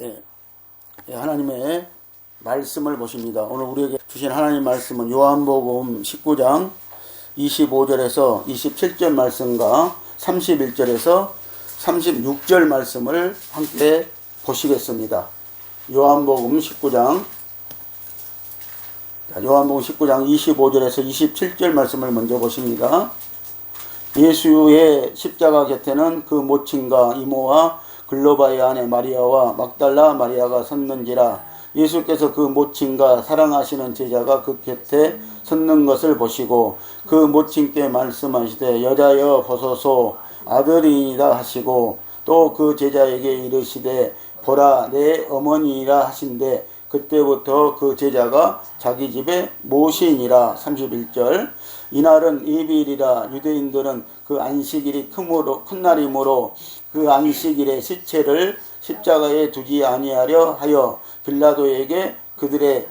예, 하나님의 말씀을 보십니다. 오늘 우리에게 주신 하나님 말씀은 요한복음 19장 25절에서 27절 말씀과 31절에서 36절 말씀을 함께 보시겠습니다. 요한복음 19장 25절에서 27절 말씀을 먼저 보십니다. 예수의 십자가 곁에는 그 모친과 이모와 글로바의 아내 마리아와 막달라 마리아가 섰는지라. 예수께서 그 모친과 사랑하시는 제자가 그 곁에 섰는 것을 보시고 그 모친께 말씀하시되 여자여 보소서 아들이니라 하시고 또 그 제자에게 이르시되 보라 내 어머니이라 하신대 그때부터 그 제자가 자기 집에 모시니라. 31절 이날은 이비일이라. 유대인들은 그 안식일이 큰 날이므로 그 안식일에 시체를 십자가에 두지 아니하려 하여 빌라도에게 그들의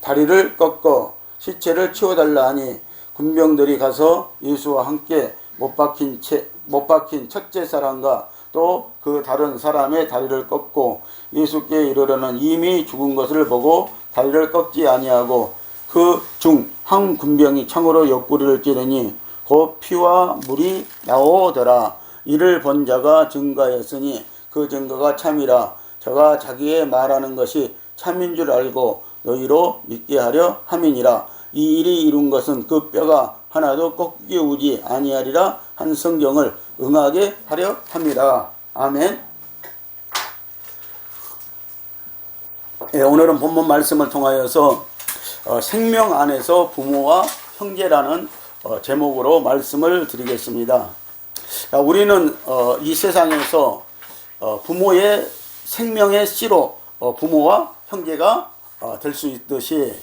다리를 꺾어 시체를 치워달라 하니 군병들이 가서 예수와 함께 못 박힌 첫째 사람과 또 그 다른 사람의 다리를 꺾고 예수께 이르러는 이미 죽은 것을 보고 다리를 꺾지 아니하고 그 중 한 군병이 창으로 옆구리를 찌르니 곧 피와 물이 나오더라. 이를 본 자가 증거였으니 그 증거가 참이라. 저가 자기의 말하는 것이 참인 줄 알고 너희로 믿게 하려 함이니라. 이 일이 이룬 것은 그 뼈가 하나도 꺾이지 아니하리라 한 성경을 응하게 하려 함이라. 아멘. 오늘은 본문 말씀을 통하여서 생명 안에서 부모와 형제라는 제목으로 말씀을 드리겠습니다. 우리는 이 세상에서 부모의 생명의 씨로 부모와 형제가 될 수 있듯이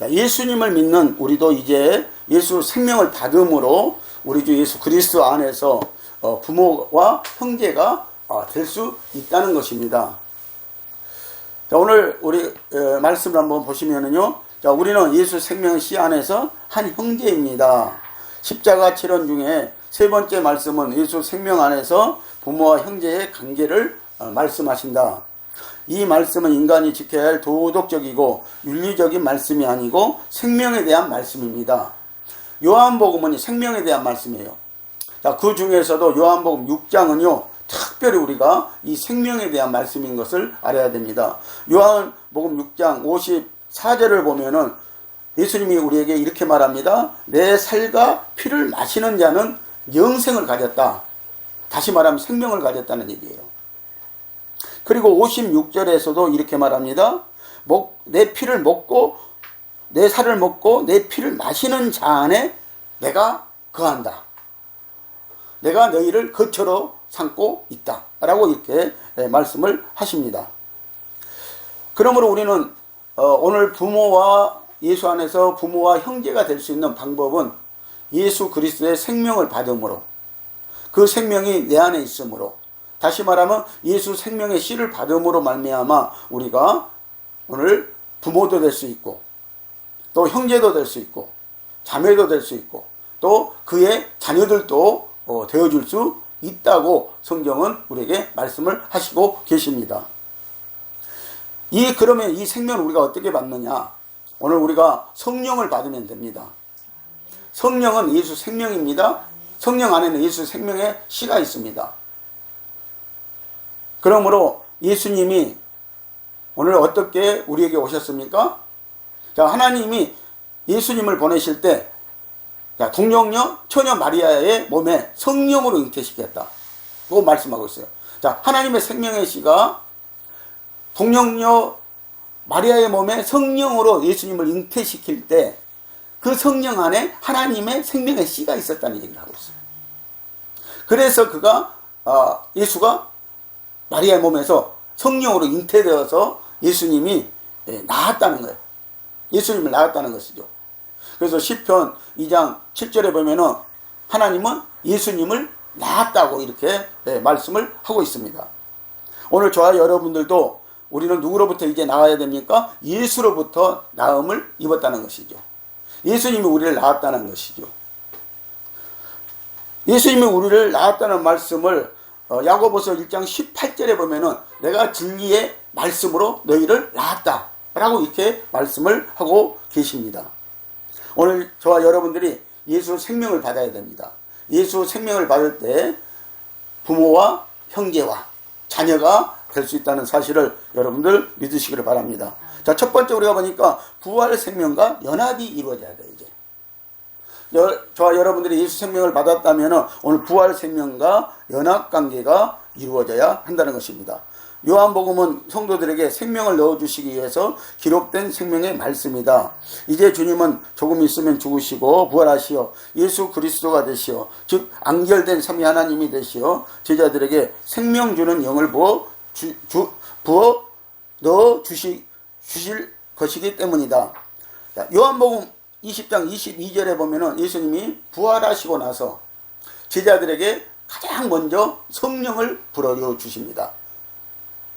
예수님을 믿는 우리도 이제 예수 생명을 받음으로 우리 주 예수 그리스도 안에서 부모와 형제가 될 수 있다는 것입니다. 오늘 우리 말씀을 한번 보시면은요. 우리는 예수 생명의 씨 안에서 한 형제입니다. 십자가 칠언 중에 세 번째 말씀은 예수 생명 안에서 부모와 형제의 관계를 말씀하신다. 이 말씀은 인간이 지켜야 할 도덕적이고 윤리적인 말씀이 아니고 생명에 대한 말씀입니다. 요한복음은 생명에 대한 말씀이에요. 그 중에서도 요한복음 6장은요. 특별히 우리가 이 생명에 대한 말씀인 것을 알아야 됩니다. 요한복음 6장 54절을 보면은 예수님이 우리에게 이렇게 말합니다. 내 살과 피를 마시는 자는 영생을 가졌다. 다시 말하면 생명을 가졌다는 얘기예요. 그리고 56절에서도 이렇게 말합니다. 내 피를 먹고 내 살을 먹고 내 피를 마시는 자 안에 내가 거한다. 내가 너희를 거처로 삼고 있다. 라고 이렇게 말씀을 하십니다. 그러므로 우리는 오늘 부모와 예수 안에서 부모와 형제가 될 수 있는 방법은 예수 그리스도의 생명을 받음으로 그 생명이 내 안에 있으므로 다시 말하면 예수 생명의 씨를 받음으로 말미암아 우리가 오늘 부모도 될 수 있고 또 형제도 될 수 있고 자매도 될 수 있고 또 그의 자녀들도 되어줄 수 있다고 성경은 우리에게 말씀을 하시고 계십니다. 그러면 이 생명을 우리가 어떻게 받느냐? 오늘 우리가 성령을 받으면 됩니다. 성령은 예수 생명입니다. 성령 안에는 예수 생명의 씨가 있습니다. 그러므로 예수님이 오늘 어떻게 우리에게 오셨습니까? 하나님이 예수님을 보내실 때 동정녀 처녀 마리아의 몸에 성령으로 잉태시켰다. 고 말씀하고 있어요. 하나님의 생명의 씨가 동정녀 마리아의 몸에 성령으로 예수님을 잉태시킬 때 그 성령 안에 하나님의 생명의 씨가 있었다는 얘기를 하고 있어요. 그래서 예수가 마리아의 몸에서 성령으로 잉태되어서 예수님이 낳았다는 거예요. 예수님을 낳았다는 것이죠. 그래서 시편 2장 7절에 보면은 하나님은 예수님을 낳았다고 이렇게 말씀을 하고 있습니다. 오늘 저와 여러분들도 우리는 누구로부터 이제 나와야 됩니까? 예수로부터 나음을 입었다는 것이죠. 예수님이 우리를 낳았다는 것이죠. 예수님이 우리를 낳았다는 말씀을 야고보서 1장 18절에 보면은 내가 진리의 말씀으로 너희를 낳았다 라고 이렇게 말씀을 하고 계십니다. 오늘 저와 여러분들이 예수 생명을 받아야 됩니다. 예수 생명을 받을 때 부모와 형제와 자녀가 될 수 있다는 사실을 여러분들 믿으시기를 바랍니다. 자, 첫 번째 우리가 보니까 부활 생명과 연합이 이루어져야 돼요. 이제 저와 여러분들이 예수 생명을 받았다면 오늘 부활 생명과 연합 관계가 이루어져야 한다는 것입니다. 요한복음은 성도들에게 생명을 넣어주시기 위해서 기록된 생명의 말씀이다. 이제 주님은 조금 있으면 죽으시고 부활하시어 예수 그리스도가 되시어 즉 안결된 삼위 하나님이 되시어 제자들에게 생명 주는 영을 부어 넣어 주실 것이기 때문이다. 요한복음 20장 22절에 보면은 예수님이 부활하시고 나서 제자들에게 가장 먼저 성령을 불어넣어 주십니다.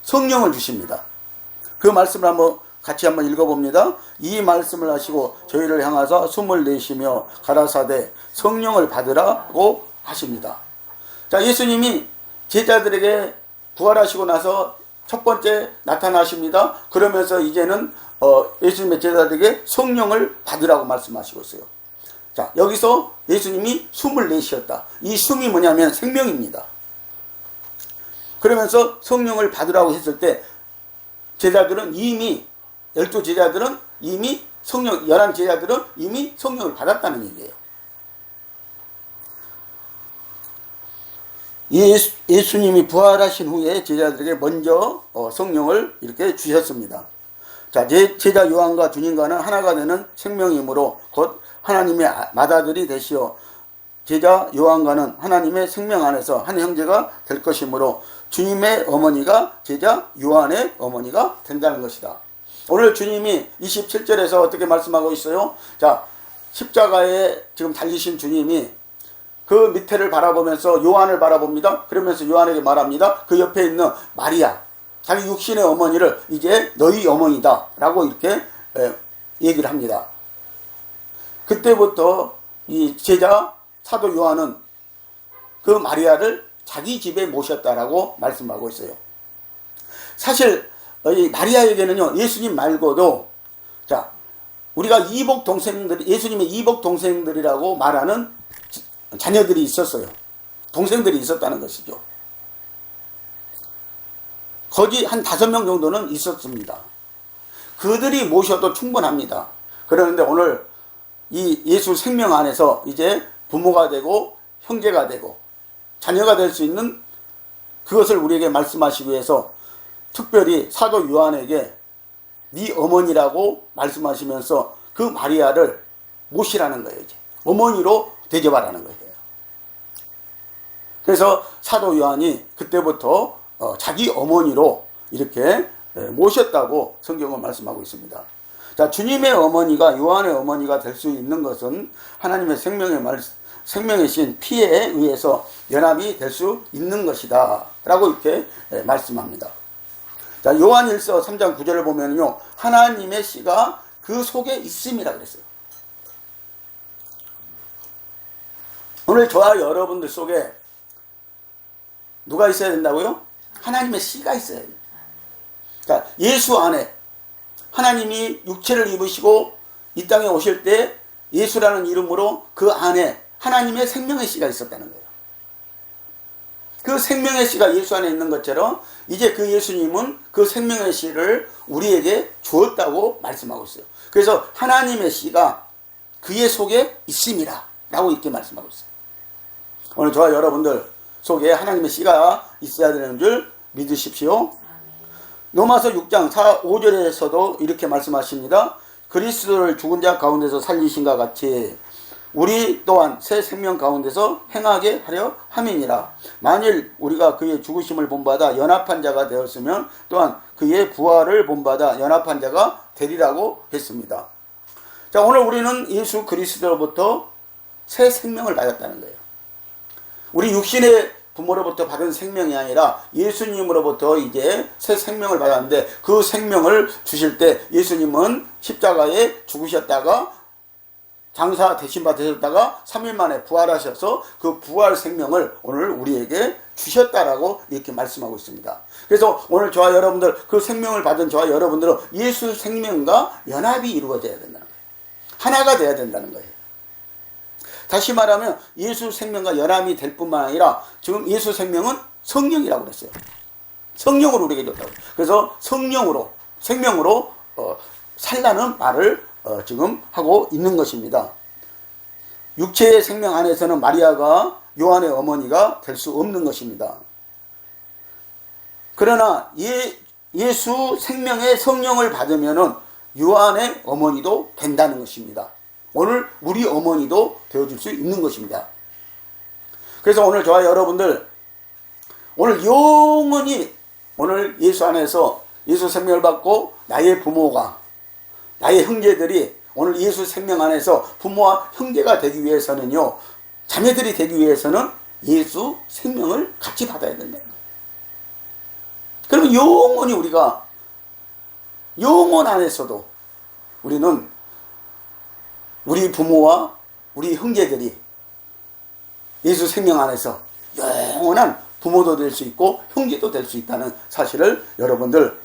성령을 주십니다. 그 말씀을 같이 한번 읽어봅니다. 이 말씀을 하시고 저희를 향하사 숨을 내쉬며 가라사대 성령을 받으라고 하십니다. 자, 예수님이 제자들에게 부활하시고 나서 첫 번째 나타나십니다. 그러면서 이제는 예수님의 제자들에게 성령을 받으라고 말씀하시고 있어요. 자, 여기서 예수님이 숨을 내쉬었다. 이 숨이 뭐냐면 생명입니다. 그러면서 성령을 받으라고 했을 때 제자들은 이미 12제자들은 이미 11제자들은 이미 성령을 받았다는 얘기예요. 예수님이 부활하신 후에 제자들에게 먼저 성령을 이렇게 주셨습니다. 자, 제자 요한과 주님과는 하나가 되는 생명이므로 곧 하나님의 맏아들이 되시어 제자 요한과는 하나님의 생명 안에서 한 형제가 될 것이므로 주님의 어머니가 제자 요한의 어머니가 된다는 것이다. 오늘 주님이 27절에서 어떻게 말씀하고 있어요? 자, 십자가에 지금 달리신 주님이 그 밑에를 바라보면서 요한을 바라봅니다. 그러면서 요한에게 말합니다. 그 옆에 있는 마리아, 자기 육신의 어머니를 이제 너희 어머니다 라고 이렇게 얘기를 합니다. 그때부터 이 제자 사도 요한은 그 마리아를 자기 집에 모셨다라고 말씀하고 있어요. 사실 이 마리아에게는요, 예수님 말고도 자, 우리가 이복 동생들, 예수님의 이복 동생들이라고 말하는 자녀들이 있었어요. 동생들이 있었다는 것이죠. 거기 한 5명 정도는 있었습니다. 그들이 모셔도 충분합니다. 그런데 오늘 이 예수 생명 안에서 이제 부모가 되고 형제가 되고 자녀가 될 수 있는 그것을 우리에게 말씀하시기 위해서 특별히 사도 요한에게 네 어머니라고 말씀하시면서 그 마리아를 모시라는 거예요. 이제 어머니로 대접하라는 거예요. 그래서 사도 요한이 그때부터 자기 어머니로 이렇게 모셨다고 성경은 말씀하고 있습니다. 자, 주님의 어머니가 요한의 어머니가 될 수 있는 것은 하나님의 생명의 신 피에 의해서 연합이 될 수 있는 것이다 라고 이렇게 말씀합니다. 자, 요한일서 3장 9절을 보면요, 하나님의 씨가 그 속에 있음이라 그랬어요. 오늘 저와 여러분들 속에 누가 있어야 된다고요? 하나님의 씨가 있어야 돼요. 자, 예수 안에 하나님이 육체를 입으시고 이 땅에 오실 때 예수라는 이름으로 그 안에 하나님의 생명의 씨가 있었다는 거예요. 그 생명의 씨가 예수 안에 있는 것처럼 이제 그 예수님은 그 생명의 씨를 우리에게 주었다고 말씀하고 있어요. 그래서 하나님의 씨가 그의 속에 있음이라 라고 이렇게 말씀하고 있어요. 오늘 저와 여러분들 속에 하나님의 씨가 있어야 되는 줄 믿으십시오. 로마서 6장 5절에서도 이렇게 말씀하십니다. 그리스도를 죽은 자 가운데서 살리신과 같이 우리 또한 새 생명 가운데서 행하게 하려 함이니라. 만일 우리가 그의 죽으심을 본받아 연합한 자가 되었으면 또한 그의 부활을 본받아 연합한 자가 되리라고 했습니다. 자, 오늘 우리는 예수 그리스도로부터 새 생명을 받았다는 거예요. 우리 육신의 부모로부터 받은 생명이 아니라 예수님으로부터 이제 새 생명을 받았는데 그 생명을 주실 때 예수님은 십자가에 죽으셨다가 장사 대신 받으셨다가 3일 만에 부활하셔서 그 부활 생명을 오늘 우리에게 주셨다라고 이렇게 말씀하고 있습니다. 그래서 오늘 저와 여러분들, 그 생명을 받은 저와 여러분들은 예수 생명과 연합이 이루어져야 된다는 거예요. 하나가 돼야 된다는 거예요. 다시 말하면 예수 생명과 연합이 될 뿐만 아니라 지금 예수 생명은 성령이라고 그랬어요. 성령으로 우리에게 줬다고. 그래서 성령으로, 생명으로 살라는 말을 지금 하고 있는 것입니다. 육체의 생명 안에서는 마리아가 요한의 어머니가 될 수 없는 것입니다. 그러나 예수 생명의 성령을 받으면은 요한의 어머니도 된다는 것입니다. 오늘 우리 어머니도 되어줄 수 있는 것입니다. 그래서 오늘 저와 여러분들 오늘 영원히 오늘 예수 안에서 예수 생명을 받고 나의 부모가 나의 형제들이 오늘 예수 생명 안에서 부모와 형제가 되기 위해서는요, 자매들이 되기 위해서는 예수 생명을 같이 받아야 된다. 그러면 영원히 우리가 영원 안에서도 우리는 우리 부모와 우리 형제들이 예수 생명 안에서 영원한 부모도 될 수 있고 형제도 될 수 있다는 사실을 여러분들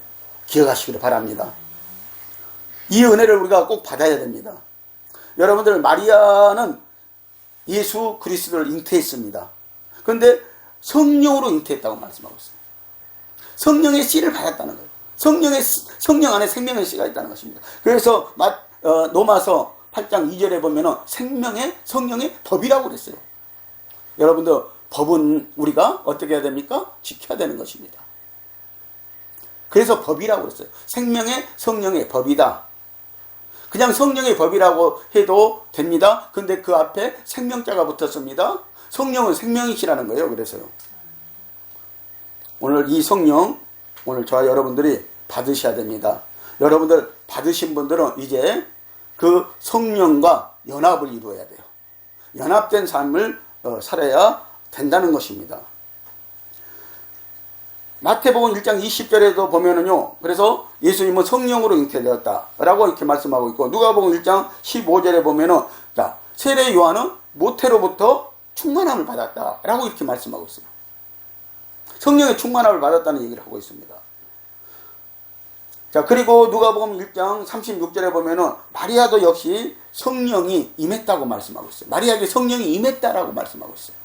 기억하시기를 바랍니다. 이 은혜를 우리가 꼭 받아야 됩니다. 여러분들, 마리아는 예수 그리스도를 잉태했습니다. 그런데 성령으로 잉태했다고 말씀하고 있습니다. 성령의 씨를 받았다는 거예요. 성령 안에 생명의 씨가 있다는 것입니다. 그래서 로마서 8장 2절에 보면은 성령의 법이라고 그랬어요. 여러분들, 법은 우리가 어떻게 해야 됩니까? 지켜야 되는 것입니다. 그래서 법이라고 그랬어요. 성령의 법이다. 그냥 성령의 법이라고 해도 됩니다. 근데 그 앞에 생명자가 붙었습니다. 성령은 생명이시라는 거예요. 그래서요. 오늘 이 성령, 오늘 저와 여러분들이 받으셔야 됩니다. 여러분들 받으신 분들은 이제 그 성령과 연합을 이루어야 돼요. 연합된 삶을 살아야 된다는 것입니다. 마태복음 1장 20절에도 보면은요, 그래서 예수님은 성령으로 잉태되었다라고 이렇게 말씀하고 있고, 누가복음 1장 15절에 보면은, 자, 세례 요한은 모태로부터 충만함을 받았다라고 이렇게 말씀하고 있어요. 성령의 충만함을 받았다는 얘기를 하고 있습니다. 자, 그리고 누가복음 1장 36절에 보면은 마리아도 역시 성령이 임했다고 말씀하고 있어요. 마리아에게 성령이 임했다라고 말씀하고 있어요.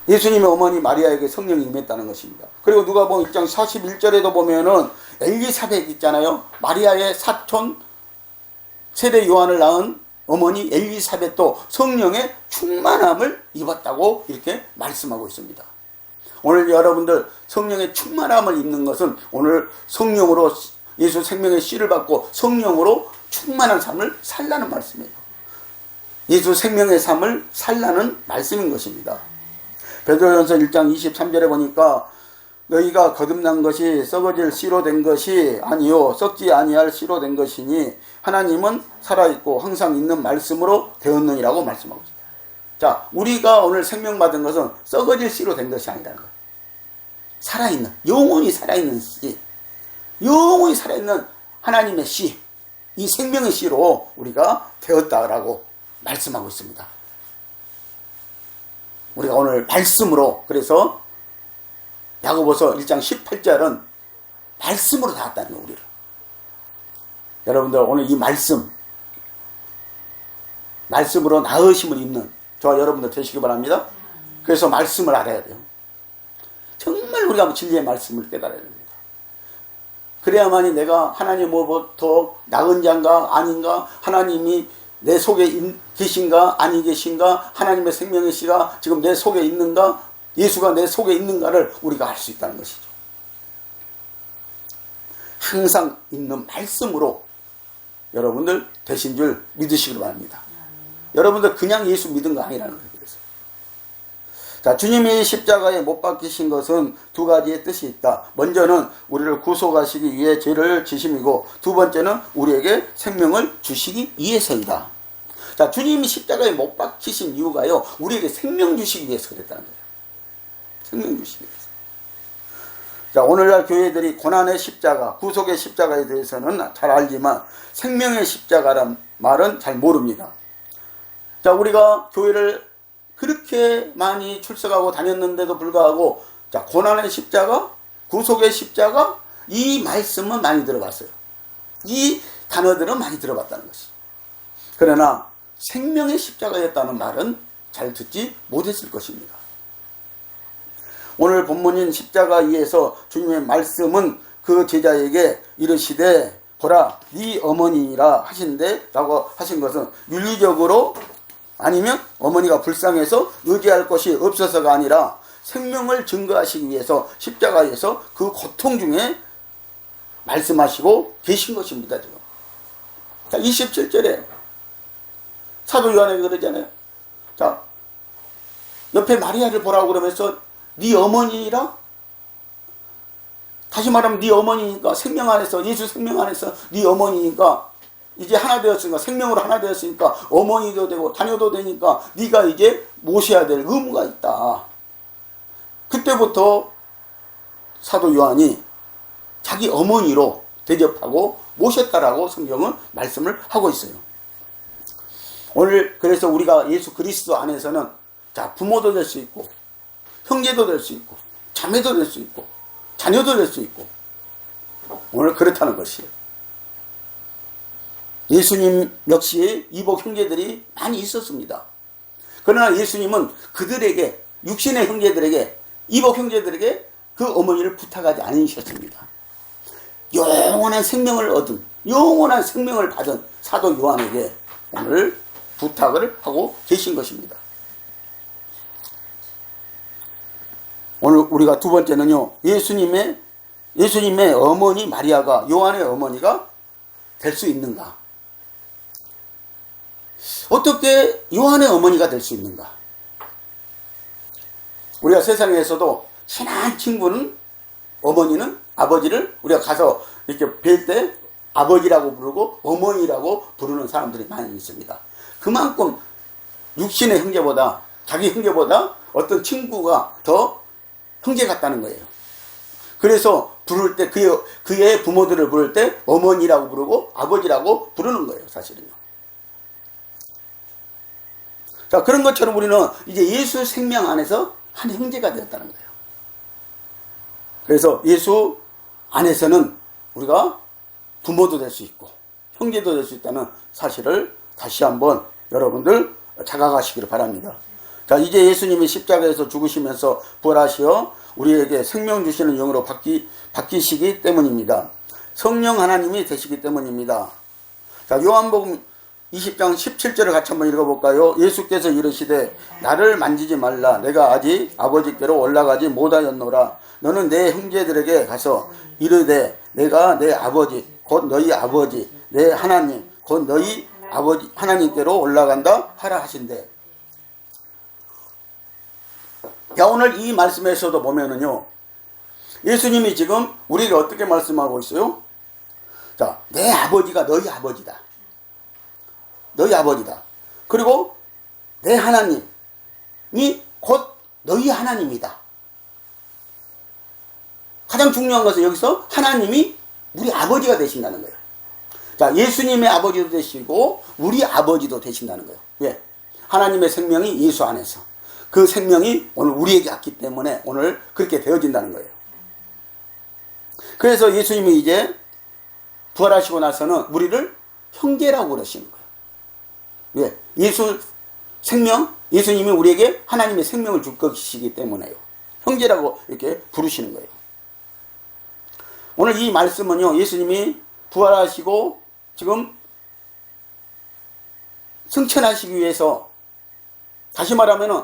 예수님의 어머니 마리아에게 성령이 임했다는 것입니다. 그리고 누가복음 1장 41절에도 보면은 엘리사벳 있잖아요. 마리아의 사촌 세례 요한을 낳은 어머니 엘리사벳도 성령의 충만함을 입었다고 이렇게 말씀하고 있습니다. 오늘 여러분들 성령의 충만함을 입는 것은 오늘 성령으로 예수 생명의 씨를 받고 성령으로 충만한 삶을 살라는 말씀이에요. 예수 생명의 삶을 살라는 말씀인 것입니다. 베드로전서 1장 23절에 보니까 너희가 거듭난 것이 썩어질 씨로 된 것이 아니요 썩지 아니할 씨로 된 것이니 하나님은 살아있고 항상 있는 말씀으로 되었느니라고 말씀하고 있습니다. 자, 우리가 오늘 생명받은 것은 썩어질 씨로 된 것이 아니라는 거예요. 살아있는, 영원히 살아있는 씨, 영원히 살아있는 하나님의 씨, 이 생명의 씨로 우리가 되었다라고 말씀하고 있습니다. 우리가 오늘 말씀으로, 그래서 야고보서 1장 18절은 말씀으로 닿았다는 거예요. 우리를. 여러분들 오늘 이 말씀으로 나으심을 입는 저와 여러분들 되시기 바랍니다. 그래서 말씀을 알아야 돼요. 정말 우리가 진리의 말씀을 깨달아야 됩니다. 그래야만이 내가 하나님으로부터 나은 자인가 아닌가, 하나님이 내 속에 계신가 아니 계신가, 하나님의 생명의 씨가 지금 내 속에 있는가, 예수가 내 속에 있는가를 우리가 알 수 있다는 것이죠. 항상 있는 말씀으로 여러분들 되신 줄 믿으시길 바랍니다. 여러분들 그냥 예수 믿은 거 아니라는 거예요. 그래서. 자, 주님이 십자가에 못 박히신 것은 두 가지의 뜻이 있다. 먼저는 우리를 구속하시기 위해 죄를 지심이고, 두 번째는 우리에게 생명을 주시기 위해서이다. 자, 주님이 십자가에 못 박히신 이유가요, 우리에게 생명 주시기 위해서 그랬다는 거예요. 생명 주시기 위해서. 자, 오늘날 교회들이 고난의 십자가, 구속의 십자가에 대해서는 잘 알지만 생명의 십자가란 말은 잘 모릅니다. 자, 우리가 교회를 그렇게 많이 출석하고 다녔는데도 불구하고, 자, 고난의 십자가, 구속의 십자가, 이 말씀은 많이 들어봤어요. 이 단어들은 많이 들어봤다는 것이. 그러나 생명의 십자가였다는 말은 잘 듣지 못했을 것입니다. 오늘 본문인 십자가 위에서 주님의 말씀은 그 제자에게 이르시되 보라 네 어머니라 하신데 라고 하신 것은 윤리적으로 아니면 어머니가 불쌍해서 의지할 것이 없어서가 아니라 생명을 증거하시기 위해서 십자가에서 그 고통 중에 말씀하시고 계신 것입니다. 지금. 자, 27절에 사도 요한에게 그러잖아요. 자, 옆에 마리아를 보라고 그러면서 네 어머니라? 다시 말하면 네 어머니니까 생명 안에서, 예수 생명 안에서 네 어머니니까 이제 하나 되었으니까, 생명으로 하나 되었으니까 어머니도 되고 자녀도 되니까 네가 이제 모셔야 될 의무가 있다. 그때부터 사도 요한이 자기 어머니로 대접하고 모셨다라고 성경은 말씀을 하고 있어요. 오늘 그래서 우리가 예수 그리스도 안에서는 자, 부모도 될 수 있고 형제도 될 수 있고 자매도 될 수 있고 자녀도 될 수 있고 오늘 그렇다는 것이에요. 예수님 역시 이복 형제들이 많이 있었습니다. 그러나 예수님은 그들에게, 육신의 형제들에게, 이복 형제들에게 그 어머니를 부탁하지 않으셨습니다. 영원한 생명을 얻은, 영원한 생명을 받은 사도 요한에게 오늘 부탁을 하고 계신 것입니다. 오늘 우리가 두 번째는요, 예수님의 어머니 마리아가 요한의 어머니가 될 수 있는가? 어떻게 요한의 어머니가 될 수 있는가? 우리가 세상에서도 친한 친구는, 어머니는 아버지를 우리가 가서 이렇게 뵐 때 아버지라고 부르고 어머니라고 부르는 사람들이 많이 있습니다. 그만큼 육신의 형제보다, 자기 형제보다 어떤 친구가 더 형제 같다는 거예요. 그래서 부를 때 그의 부모들을 부를 때 어머니라고 부르고 아버지라고 부르는 거예요, 사실은요. 자, 그런 것처럼 우리는 이제 예수 생명 안에서 한 형제가 되었다는 거예요. 그래서 예수 안에서는 우리가 부모도 될 수 있고 형제도 될 수 있다는 사실을 다시 한번 여러분들 자각하시기를 바랍니다. 자, 이제 예수님이 십자가에서 죽으시면서 부활하시어 우리에게 생명 주시는 영으로 바뀌시기 때문입니다. 성령 하나님이 되시기 때문입니다. 자, 요한복음 20장 17절을 같이 한번 읽어볼까요? 예수께서 이르시되 나를 만지지 말라. 내가 아직 아버지께로 올라가지 못하였노라. 너는 내 형제들에게 가서 이르되 내가 내 아버지 곧 너희 아버지 내 하나님 곧 너희 아버지 하나님께로 올라간다 하라 하신대. 야, 오늘 이 말씀에서도 보면은요, 예수님이 지금 우리에게 어떻게 말씀하고 있어요? 자, 내 아버지가 너희 아버지다. 너희 아버지다. 그리고 내 하나님이 곧 너희 하나님이다. 가장 중요한 것은 여기서 하나님이 우리 아버지가 되신다는 거예요. 자, 예수님의 아버지도 되시고 우리 아버지도 되신다는 거예요. 왜? 하나님의 생명이 예수 안에서. 그 생명이 오늘 우리에게 왔기 때문에 오늘 그렇게 되어진다는 거예요. 그래서 예수님이 이제 부활하시고 나서는 우리를 형제라고 그러시는 거예요. 왜? 예수님이 우리에게 하나님의 생명을 줄 것이기 때문에요. 형제라고 이렇게 부르시는 거예요. 오늘 이 말씀은요, 예수님이 부활하시고 지금 승천하시기 위해서, 다시 말하면은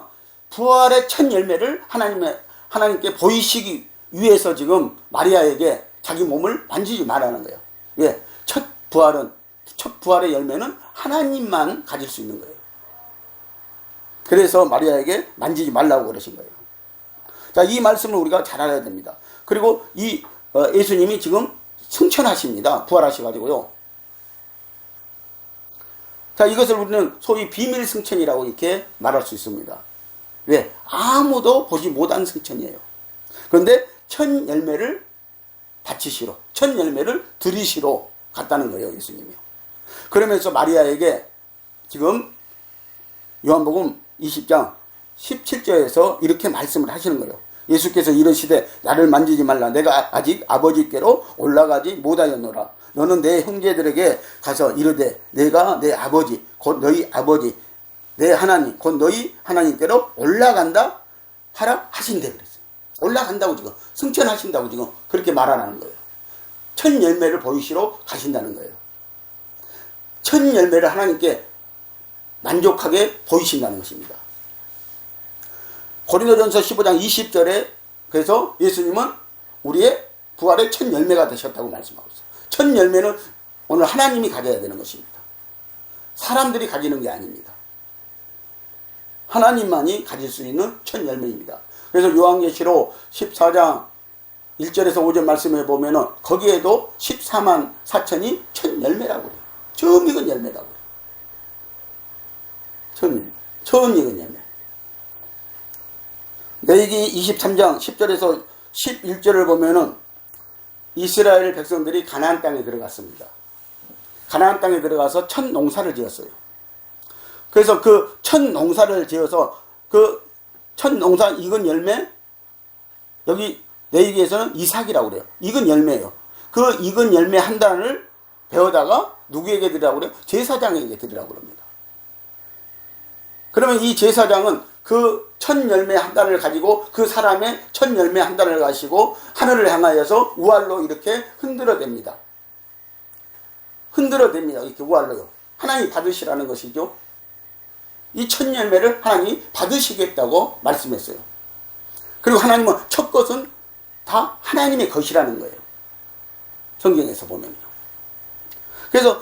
부활의 첫 열매를 하나님께 보이시기 위해서 지금 마리아에게 자기 몸을 만지지 말라는 거예요. 왜? 첫 부활의 열매는 하나님만 가질 수 있는 거예요. 그래서 마리아에게 만지지 말라고 그러신 거예요. 자, 이 말씀을 우리가 잘 알아야 됩니다. 그리고 이 예수님이 지금 승천하십니다. 부활하셔가지고요. 자, 이것을 우리는 소위 비밀 승천이라고 이렇게 말할 수 있습니다. 왜? 아무도 보지 못한 승천이에요. 그런데 첫 열매를 바치시러, 첫 열매를 드리시러 갔다는 거예요, 예수님이요. 그러면서 마리아에게 지금 요한복음 20장 17절에서 이렇게 말씀을 하시는 거예요. 예수께서 이르시되 나를 만지지 말라. 내가 아직 아버지께로 올라가지 못하였노라. 너는 내 형제들에게 가서 이르되 내가 내 아버지 곧 너희 아버지 내 하나님 곧 너희 하나님께로 올라간다 하라 하신대 그랬어요. 올라간다고 지금 승천하신다고 지금 그렇게 말하라는 거예요. 첫 열매를 보이시러 가신다는 거예요. 첫 열매를 하나님께 만족하게 보이신다는 것입니다. 고린도전서 15장 20절에 그래서 예수님은 우리의 부활의 첫 열매가 되셨다고 말씀하고 있어요. 첫 열매는 오늘 하나님이 가져야 되는 것입니다. 사람들이 가지는 게 아닙니다. 하나님만이 가질 수 있는 첫 열매입니다. 그래서 요한계시록 14장 1절에서 5절 말씀해 보면은 거기에도 14만 4천이 첫 열매라고 그래요. 처음 익은 열매라고 그래요. 처음 익은 열매. 레위기 23장 10절에서 11절을 보면은 이스라엘 백성들이 가나안 땅에 들어갔습니다. 가나안 땅에 들어가서 첫 농사를 지었어요. 그래서 그 첫 농사를 지어서 그 첫 농사 익은 열매, 여기 레위기에서는 이삭이라고 그래요. 익은 열매예요. 그 익은 열매 한 단을 베어다가 누구에게 드리라고 그래요? 제사장에게 드리라고 합니다. 그러면 이 제사장은 그 첫 열매 한 단을 가지고 그 사람의 첫 열매 한 단을 가지고 하늘을 향하여서 우알로 이렇게 흔들어댑니다. 흔들어댑니다. 이렇게 우알로요. 하나님이 받으시라는 것이죠. 이 첫 열매를 하나님이 받으시겠다고 말씀했어요. 그리고 하나님은 첫 것은 다 하나님의 것이라는 거예요. 성경에서 보면요. 그래서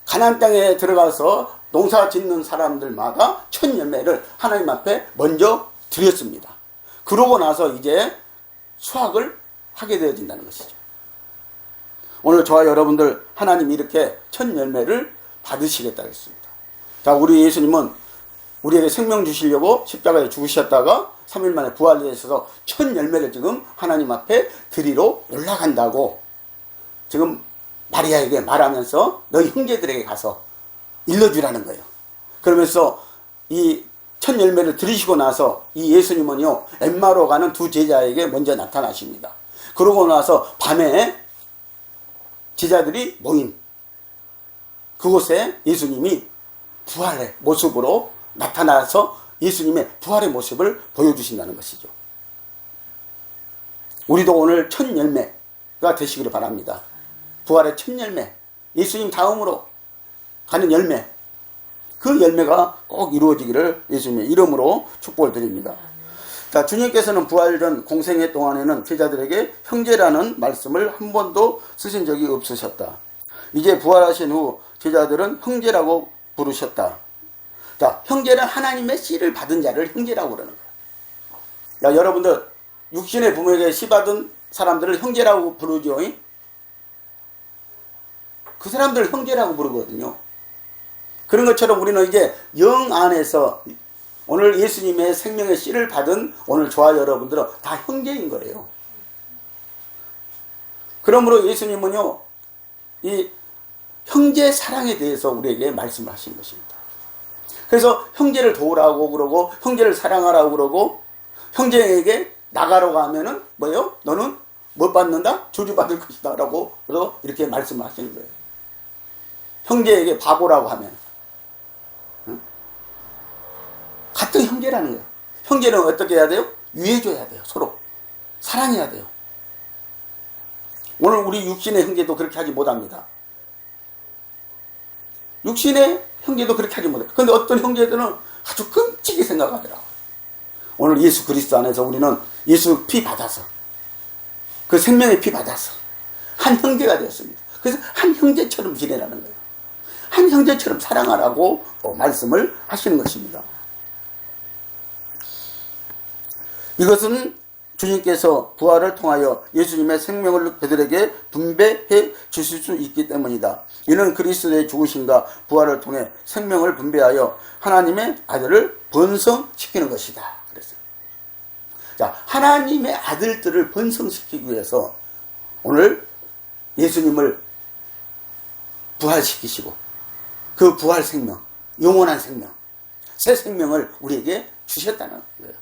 가나안 땅에 들어가서 농사 짓는 사람들마다 첫 열매를 하나님 앞에 먼저 드렸습니다. 그러고 나서 이제 수확을 하게 되어진다는 것이죠. 오늘 저와 여러분들 하나님이 이렇게 첫 열매를 받으시겠다고 했습니다. 자, 우리 예수님은 우리에게 생명 주시려고 십자가에 죽으셨다가 3일 만에 부활되셔서 첫 열매를 지금 하나님 앞에 드리러 올라간다고 지금 마리아에게 말하면서 너희 형제들에게 가서 일러주라는 거예요. 그러면서 이 첫 열매를 들이시고 나서 이 예수님은요, 엠마로 가는 두 제자에게 먼저 나타나십니다. 그러고 나서 밤에 제자들이 모인 그곳에 예수님이 부활의 모습으로 나타나서 예수님의 부활의 모습을 보여주신다는 것이죠. 우리도 오늘 첫 열매가 되시기를 바랍니다. 부활의 첫 열매, 예수님 다음으로 가는 열매, 그 열매가 꼭 이루어지기를 예수님의 이름으로 축복을 드립니다. 자, 주님께서는 부활전 공생애 동안에는 제자들에게 형제라는 말씀을 한 번도 쓰신 적이 없으셨다. 이제 부활하신 후 제자들은 형제라고 부르셨다. 자, 형제는 하나님의 씨를 받은 자를 형제라고 그러는 거예요. 야, 여러분들 육신의 부모에게 씨 받은 사람들을 형제라고 부르죠. 그 사람들을 형제라고 부르거든요. 그런 것처럼 우리는 이제 영 안에서 오늘 예수님의 생명의 씨를 받은 오늘 저와 여러분들은 다 형제인 거예요. 그러므로 예수님은요, 이 형제 사랑에 대해서 우리에게 말씀하신 것입니다. 그래서 형제를 도우라고 그러고 형제를 사랑하라고 그러고 형제에게 나가라고 하면은 뭐예요? 너는 못 받는다? 저주받을 것이다 라고 이렇게 말씀하시는 거예요. 형제에게 바보라고 하면 같은 형제라는 거예요. 형제는 어떻게 해야 돼요? 위해줘야 돼요. 서로 사랑해야 돼요. 오늘 우리 육신의 형제도 그렇게 하지 못합니다. 육신의 형제도 그렇게 하지 못해요. 그런데 어떤 형제들은 아주 끔찍이 생각하더라고요. 오늘 예수 그리스도 안에서 우리는 예수 피 받아서 그 생명의 피 받아서 한 형제가 되었습니다. 그래서 한 형제처럼 지내라는 거예요. 한 형제처럼 사랑하라고 말씀을 하시는 것입니다. 이것은 주님께서 부활을 통하여 예수님의 생명을 그들에게 분배해 주실 수 있기 때문이다. 이는 그리스도의 죽으심과 부활을 통해 생명을 분배하여 하나님의 아들을 번성시키는 것이다. 그랬어요. 자, 하나님의 아들들을 번성시키기 위해서 오늘 예수님을 부활시키시고 그 부활 생명, 영원한 생명, 새 생명을 우리에게 주셨다는 거예요.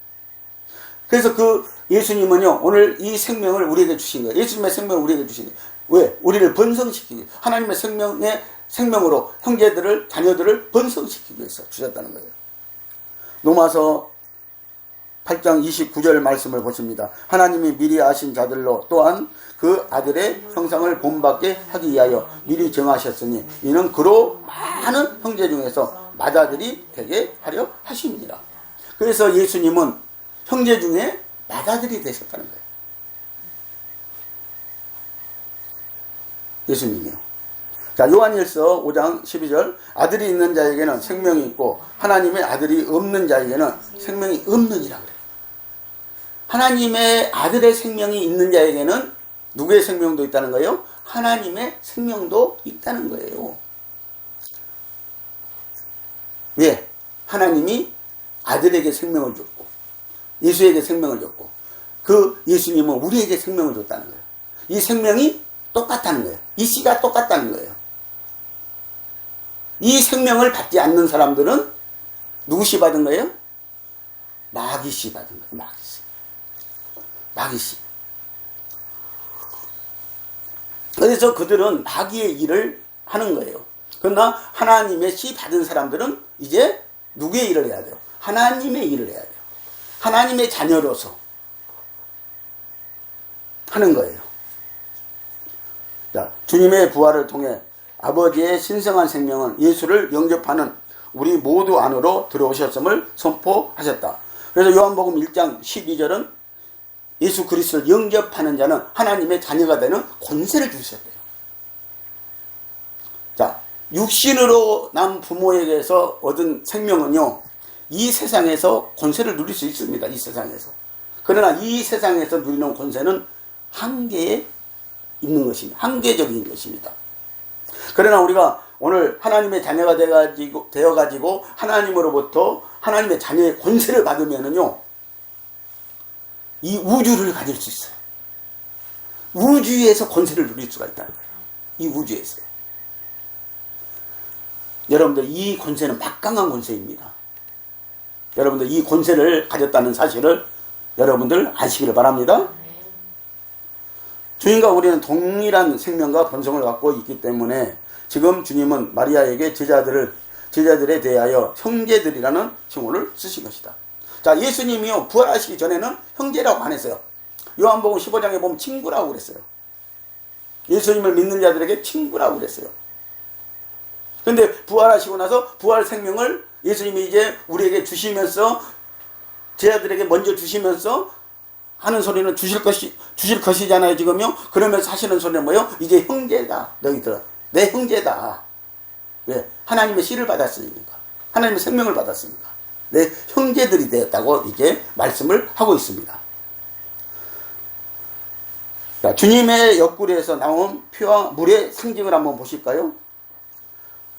그래서 그 예수님은요, 오늘 이 생명을 우리에게 주신 거예요. 예수님의 생명을 우리에게 주신 거예요. 왜? 우리를 번성시키기, 하나님의 생명으로 형제들을, 자녀들을 번성시키기 위해서 주셨다는 거예요. 로마서 8장 29절 말씀을 보십니다. 하나님이 미리 아신 자들로 또한 그 아들의 형상을 본받게 하기 위하여 미리 정하셨으니 이는 그로 많은 형제 중에서 맏아들이 되게 하려 하심이니라. 그래서 예수님은 형제 중에 맏아들이 되셨다는 거예요. 예수님이요. 자, 요한일서 5장 12절 아들이 있는 자에게는 생명이 있고 하나님의 아들이 없는 자에게는 생명이 없느니라 그래요. 하나님의 아들의 생명이 있는 자에게는 누구의 생명도 있다는 거예요? 하나님의 생명도 있다는 거예요. 왜? 하나님이 아들에게 생명을 줬고 예수에게 생명을 줬고 그 예수님은 우리에게 생명을 줬다는 거예요. 이 생명이 똑같다는 거예요. 이 씨가 똑같다는 거예요. 이 생명을 받지 않는 사람들은 누구 씨 받은 거예요? 마귀 씨 받은 거예요. 마귀 씨. 마귀 씨. 그래서 그들은 마귀의 일을 하는 거예요. 그러나 하나님의 씨 받은 사람들은 이제 누구의 일을 해야 돼요? 하나님의 일을 해야 돼요. 하나님의 자녀로서 하는 거예요. 자, 주님의 부활을 통해 아버지의 신성한 생명은 예수를 영접하는 우리 모두 안으로 들어오셨음을 선포하셨다. 그래서 요한복음 1장 12절은 예수 그리스도를 영접하는 자는 하나님의 자녀가 되는 권세를 주셨대요. 자, 육신으로 난 부모에게서 얻은 생명은요, 이 세상에서 권세를 누릴 수 있습니다. 이 세상에서. 그러나 이 세상에서 누리는 권세는 한계에 있는 것입니다. 한계적인 것입니다. 그러나 우리가 오늘 하나님의 자녀가 되어가지고 하나님으로부터 하나님의 자녀의 권세를 받으면은요, 이 우주를 가질 수 있어요. 우주에서 권세를 누릴 수가 있다는 거예요. 이 우주에서. 여러분들, 이 권세는 막강한 권세입니다. 여러분들, 이 권세를 가졌다는 사실을 여러분들 아시기를 바랍니다. 주님과 우리는 동일한 생명과 본성을 갖고 있기 때문에 지금 주님은 마리아에게 제자들에 대하여 형제들이라는 칭호를 쓰신 것이다. 자, 예수님이요, 부활하시기 전에는 형제라고 안 했어요. 요한복음 15장에 보면 친구라고 그랬어요. 예수님을 믿는 자들에게 친구라고 그랬어요. 근데 부활하시고 나서 부활 생명을 예수님이 이제 우리에게 주시면서, 제자들에게 먼저 주시면서 하는 소리는 주실 것이잖아요, 지금요. 그러면서 하시는 소리는 뭐예요? 이제 형제다. 너희들 내 형제다. 왜? 하나님의 씨를 받았으니까. 하나님의 생명을 받았으니까. 내 형제들이 되었다고 이제 말씀을 하고 있습니다. 자, 주님의 옆구리에서 나온 피와 물의 상징을 한번 보실까요?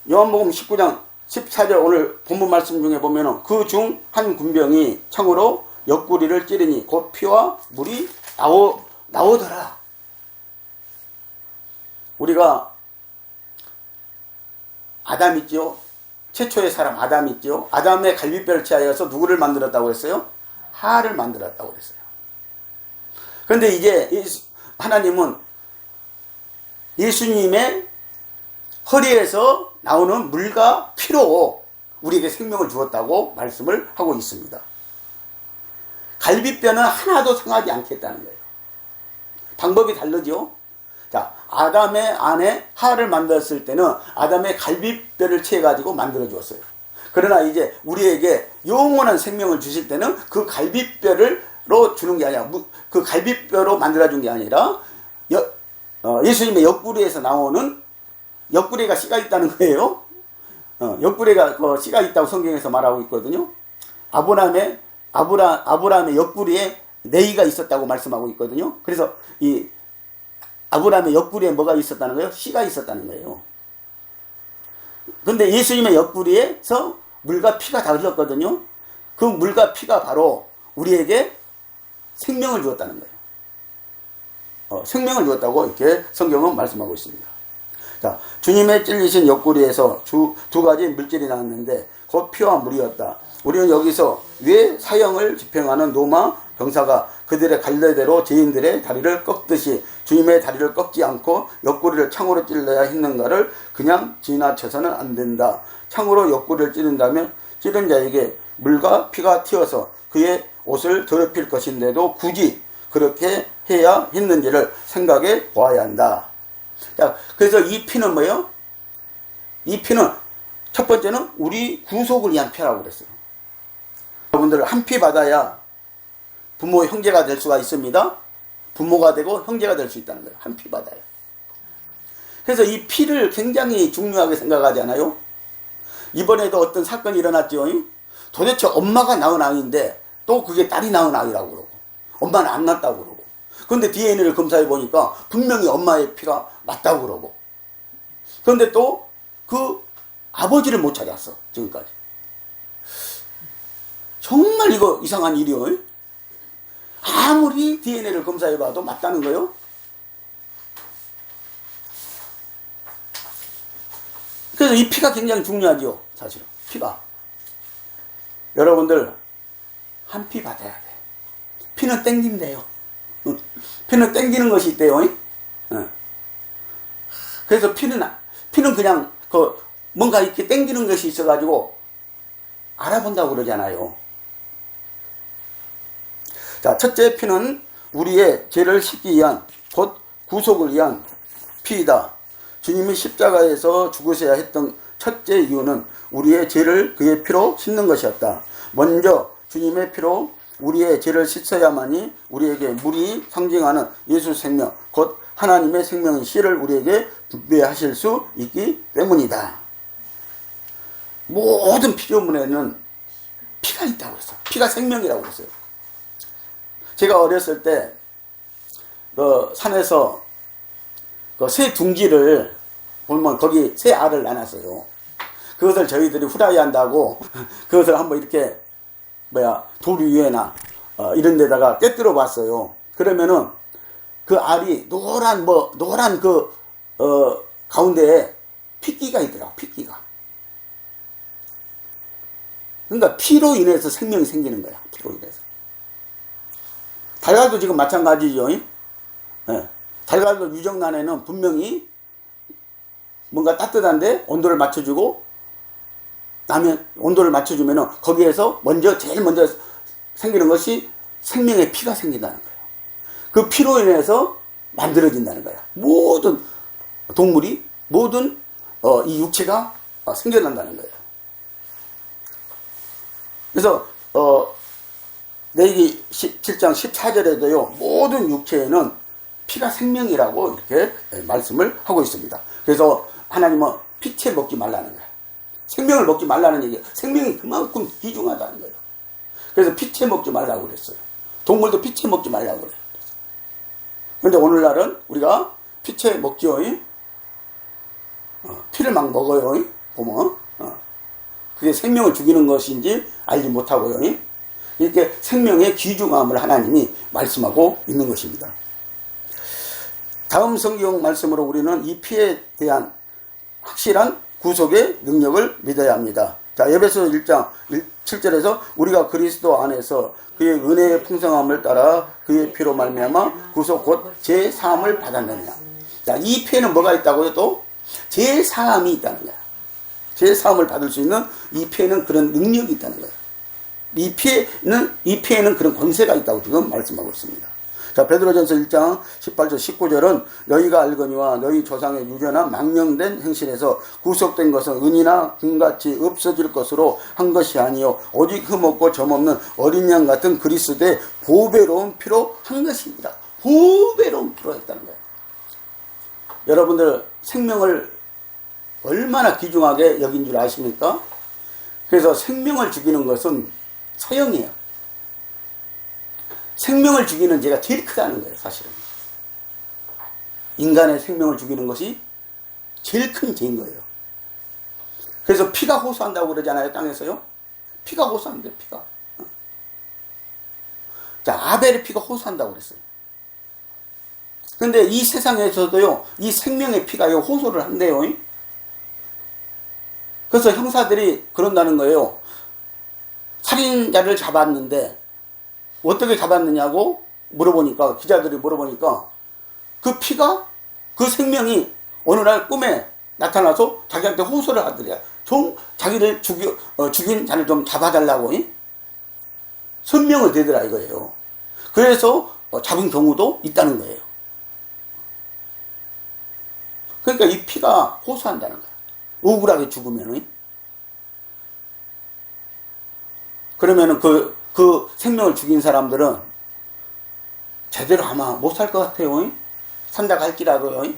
요한복음 19장 14절 오늘 본문 말씀 중에 보면은 그 중 한 군병이 창으로 옆구리를 찌르니 곧 피와 물이 나오더라. 우리가 아담 있죠? 최초의 사람 아담 있죠? 아담의 갈비뼈를 취하여서 누구를 만들었다고 했어요? 하를 만들었다고 했어요. 그런데 이제 하나님은 예수님의 허리에서 나오는 물과 피로 우리에게 생명을 주었다고 말씀을 하고 있습니다. 갈비뼈는 하나도 상하지 않겠다는 거예요. 방법이 다르죠? 자, 아담의 안에 하를 만들었을 때는 아담의 갈비뼈를 채가지고 만들어 주었어요. 그러나 이제 우리에게 영원한 생명을 주실 때는 그 갈비뼈로 주는 게 아니라, 그 갈비뼈로 만들어 준 게 아니라 예수님의 옆구리에서 나오는, 옆구리가 씨가 있다는 거예요. 옆구리가 씨가 있다고 성경에서 말하고 있거든요. 아브라함의 옆구리에 네이가 있었다고 말씀하고 있거든요. 그래서 이 아브라함의 옆구리에 뭐가 있었다는 거예요? 씨가 있었다는 거예요. 근데 예수님의 옆구리에서 물과 피가 다 흘렀거든요. 그 물과 피가 바로 우리에게 생명을 주었다는 거예요. 생명을 주었다고 이렇게 성경은 말씀하고 있습니다. 자, 주님의 찔리신 옆구리에서 두 가지 물질이 나왔는데 곧 피와 물이었다. 우리는 여기서 왜 사형을 집행하는 로마 병사가 그들의 갈래대로 죄인들의 다리를 꺾듯이 주님의 다리를 꺾지 않고 옆구리를 창으로 찔러야 했는가를 그냥 지나쳐서는 안 된다. 창으로 옆구리를 찌른다면 찌른 자에게 물과 피가 튀어서 그의 옷을 더럽힐 것인데도 굳이 그렇게 해야 했는지를 생각해 보아야 한다. 자, 그래서 이 피는 뭐예요? 이 피는 첫 번째는 우리 구속을 위한 피라고 그랬어요. 여러분들 한 피 받아야 부모 형제가 될 수가 있습니다. 부모가 되고 형제가 될 수 있다는 거예요. 한 피 받아야. 그래서 이 피를 굉장히 중요하게 생각하지 않아요? 이번에도 어떤 사건이 일어났죠. 도대체 엄마가 낳은 아이인데 또 그게 딸이 낳은 아이라고 그러고 엄마는 안 낳았다고 그러고 그런데 DNA를 검사해 보니까 분명히 엄마의 피가 맞다고 그러고 그런데 또 그 아버지를 못 찾았어. 지금까지. 정말 이거 이상한 일이요. 아무리 DNA를 검사해 봐도 맞다는 거요. 그래서 이 피가 굉장히 중요하죠. 사실은 피가. 여러분들 한 피 받아야 돼. 피는 땡긴대요. 피는 땡기는 것이 있대요. 그래서 피는 그냥 뭔가 이렇게 땡기는 것이 있어가지고 알아본다고 그러잖아요. 자, 첫째 피는 우리의 죄를 씻기 위한 곧 구속을 위한 피이다. 주님이 십자가에서 죽으셔야 했던 첫째 이유는 우리의 죄를 그의 피로 씻는 것이었다. 먼저 주님의 피로 우리의 죄를 씻어야만이 우리에게 물이 상징하는 예수 생명, 곧 하나님의 생명인 씨를 우리에게 분배하실 수 있기 때문이다. 모든 피조물에는 피가 있다고 했어요. 피가 생명이라고 했어요. 제가 어렸을 때 산에서 새 둥지를 보면 거기 새 알을 낳았어요. 그것을 저희들이 후라이 한다고 그것을 한번 이렇게 돌 위에나 이런 데다가 꿰뚫어 봤어요. 그러면은 그 알이 노란 가운데에 핏기가 있더라고. 핏기가. 그러니까 피로 인해서 생명이 생기는 거야. 피로 인해서. 달걀도 지금 마찬가지죠. 네. 달걀도 유정란에는 분명히 뭔가 따뜻한데 온도를 맞춰주고 온도를 맞춰주면은 거기에서 제일 먼저 생기는 것이 생명의 피가 생긴다는 거예요. 그 피로 인해서 만들어진다는 거야. 모든 동물이 모든 이 육체가 생겨난다는 거예요. 그래서 레위기 7장 14절에도요. 모든 육체에는 피가 생명이라고 이렇게 말씀을 하고 있습니다. 그래서 하나님은 피채 먹지 말라는 거예요. 생명을 먹지 말라는 얘기예요. 생명이 그만큼 귀중하다는 거예요. 그래서 피채 먹지 말라고 그랬어요. 동물도 피채 먹지 말라고 그래요. 그런데 오늘날은 우리가 피채 먹죠. 피를 막 먹어요. 보면 그게 생명을 죽이는 것인지 알지 못하고요. 이렇게 생명의 귀중함을 하나님이 말씀하고 있는 것입니다. 다음 성경 말씀으로 우리는 이 피에 대한 확실한 구속의 능력을 믿어야 합니다. 자, 에베소 1장 7절에서 우리가 그리스도 안에서 그의 은혜의 풍성함을 따라 그의 피로 말미암아 구속 곧 제사함을 받았느냐. 자, 이 피에는 뭐가 있다고요? 또 제사함이 있다는 거야. 제사함을 받을 수 있는 이 피에는 그런 능력이 있다는 거예요. 이 피에는 그런 권세가 있다고 지금 말씀하고 있습니다. 자, 베드로전서 1장 18절 19절은 너희가 알거니와 너희 조상의 유전한 망령된 행실에서 구속된 것은 은이나 금같이 없어질 것으로 한 것이 아니요 오직 흠없고 점없는 어린 양 같은 그리스도의 보배로운 피로 한 것입니다. 보배로운 피로 했다는 거예요. 여러분들 생명을 얼마나 귀중하게 여긴 줄 아십니까? 그래서 생명을 죽이는 것은 사형이에요. 생명을 죽이는 죄가 제일 크다는 거예요. 사실은 인간의 생명을 죽이는 것이 제일 큰 죄인 거예요. 그래서 피가 호소한다고 그러잖아요. 땅에서요. 피가 호소한대요. 피가. 자, 아벨의 피가 호소한다고 그랬어요. 근데 이 세상에서도요, 이 생명의 피가요, 호소를 한대요. 그래서 형사들이 그런다는 거예요. 살인자를 잡았는데, 어떻게 잡았느냐고 물어보니까, 기자들이 물어보니까, 그 피가, 그 생명이 어느 날 꿈에 나타나서 자기한테 호소를 하더래요. 자기를 죽인 자를 좀 잡아달라고, 선명을 대더라 이거예요. 그래서 잡은 경우도 있다는 거예요. 그러니까 이 피가 호소한다는 거예요. 억울하게 죽으면은. 그러면은 그 생명을 죽인 사람들은 제대로 아마 못 살 것 같아요. 산다고 할지라도요.